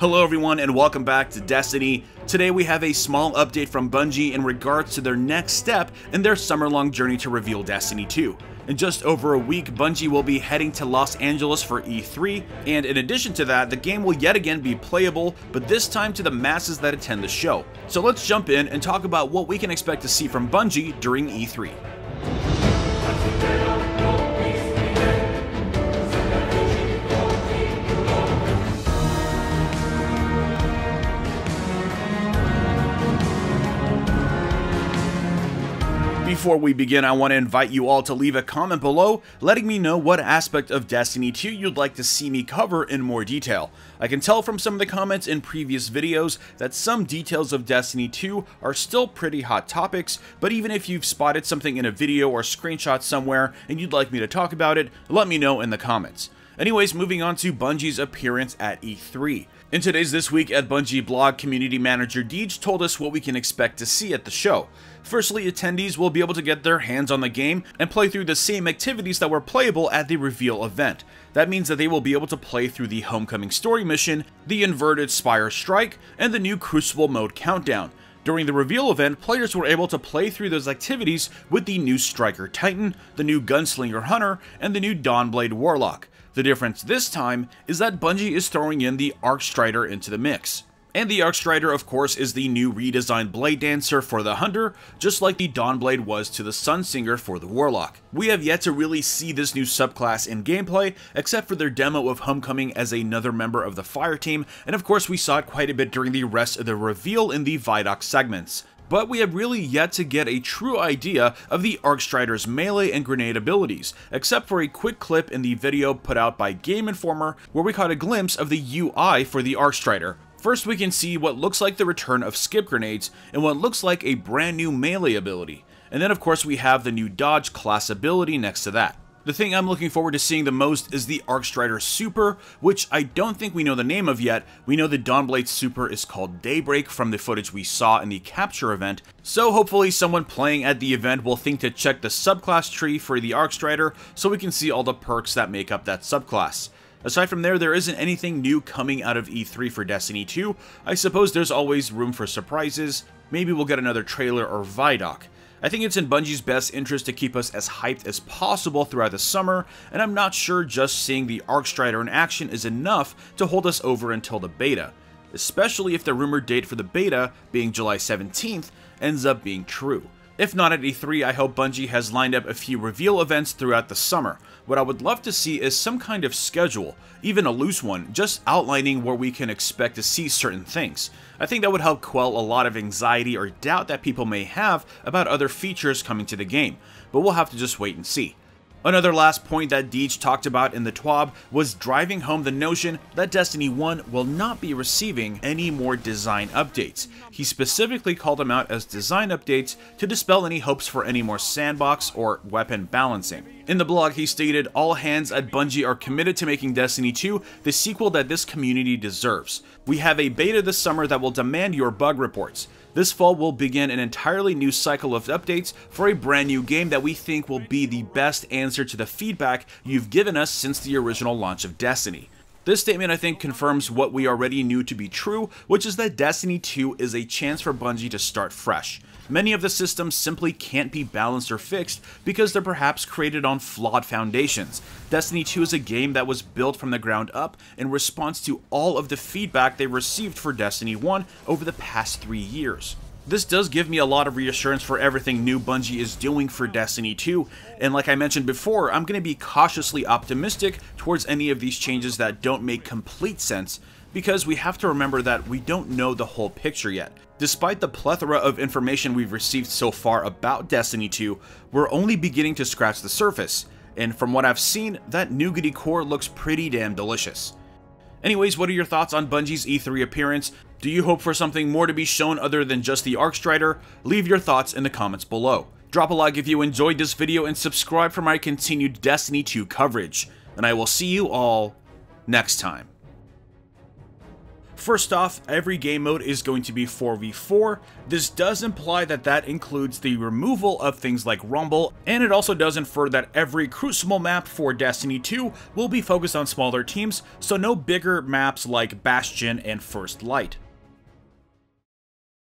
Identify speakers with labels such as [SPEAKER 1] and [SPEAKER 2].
[SPEAKER 1] Hello everyone and welcome back to Destiny. Today we have a small update from Bungie in regards to their next step in their summer-long journey to reveal Destiny 2. In just over a week, Bungie will be heading to Los Angeles for E3, and in addition to that, the game will yet again be playable, but this time to the masses that attend the show. So let's jump in and talk about what we can expect to see from Bungie during E3. Before we begin, I want to invite you all to leave a comment below letting me know what aspect of Destiny 2 you'd like to see me cover in more detail. I can tell from some of the comments in previous videos that some details of Destiny 2 are still pretty hot topics, but even if you've spotted something in a video or screenshot somewhere and you'd like me to talk about it, let me know in the comments. Anyways, moving on to Bungie's appearance at E3. In today's This Week at Bungie blog, community manager Deej told us what we can expect to see at the show. Firstly, attendees will be able to get their hands on the game and play through the same activities that were playable at the reveal event. That means that they will be able to play through the Homecoming story mission, the Inverted Spire Strike, and the new Crucible mode countdown. During the reveal event, players were able to play through those activities with the new Striker Titan, the new Gunslinger Hunter, and the new Dawnblade Warlock. The difference this time is that Bungie is throwing in the Arcstrider into the mix. And the Arcstrider, of course, is the new redesigned Blade Dancer for the Hunter, just like the Dawnblade was to the Sunsinger for the Warlock. We have yet to really see this new subclass in gameplay, except for their demo of Homecoming as another member of the Fire Team, and of course we saw it quite a bit during the rest of the reveal in the Vidoc segments. But we have really yet to get a true idea of the Arcstrider's melee and grenade abilities, except for a quick clip in the video put out by Game Informer where we caught a glimpse of the UI for the Arcstrider. First, we can see what looks like the return of skip grenades and what looks like a brand new melee ability. And then of course we have the new dodge class ability next to that. The thing I'm looking forward to seeing the most is the Arcstrider Super, which I don't think we know the name of yet. We know the Dawnblade Super is called Daybreak from the footage we saw in the capture event, so hopefully someone playing at the event will think to check the subclass tree for the Arcstrider so we can see all the perks that make up that subclass. Aside from there isn't anything new coming out of E3 for Destiny 2. I suppose there's always room for surprises. Maybe we'll get another trailer or Vidoc. I think it's in Bungie's best interest to keep us as hyped as possible throughout the summer, and I'm not sure just seeing the Arcstrider in action is enough to hold us over until the beta, especially if the rumored date for the beta, being July 17th, ends up being true. If not at E3, I hope Bungie has lined up a few reveal events throughout the summer. What I would love to see is some kind of schedule, even a loose one, just outlining where we can expect to see certain things. I think that would help quell a lot of anxiety or doubt that people may have about other features coming to the game, but we'll have to just wait and see. Another last point that Deej talked about in the TWAB was driving home the notion that Destiny 1 will not be receiving any more design updates. He specifically called them out as design updates to dispel any hopes for any more sandbox or weapon balancing. In the blog, he stated, "All hands at Bungie are committed to making Destiny 2 the sequel that this community deserves. We have a beta this summer that will demand your bug reports. This fall will begin an entirely new cycle of updates for a brand new game that we think will be the best answer to the feedback you've given us since the original launch of Destiny." This statement, I think, confirms what we already knew to be true, which is that Destiny 2 is a chance for Bungie to start fresh. Many of the systems simply can't be balanced or fixed because they're perhaps created on flawed foundations. Destiny 2 is a game that was built from the ground up in response to all of the feedback they received for Destiny 1 over the past 3 years. This does give me a lot of reassurance for everything new Bungie is doing for Destiny 2, and like I mentioned before, I'm going to be cautiously optimistic towards any of these changes that don't make complete sense, because we have to remember that we don't know the whole picture yet. Despite the plethora of information we've received so far about Destiny 2, we're only beginning to scratch the surface, and from what I've seen, that nougaty core looks pretty damn delicious. Anyways, what are your thoughts on Bungie's E3 appearance? Do you hope for something more to be shown other than just the Arcstrider? Leave your thoughts in the comments below. Drop a like if you enjoyed this video and subscribe for my continued Destiny 2 coverage. And I will see you all next time. First off, every game mode is going to be 4v4. This does imply that that includes the removal of things like Rumble, and it also does infer that every Crucible map for Destiny 2 will be focused on smaller teams, so no bigger maps like Bastion and First Light.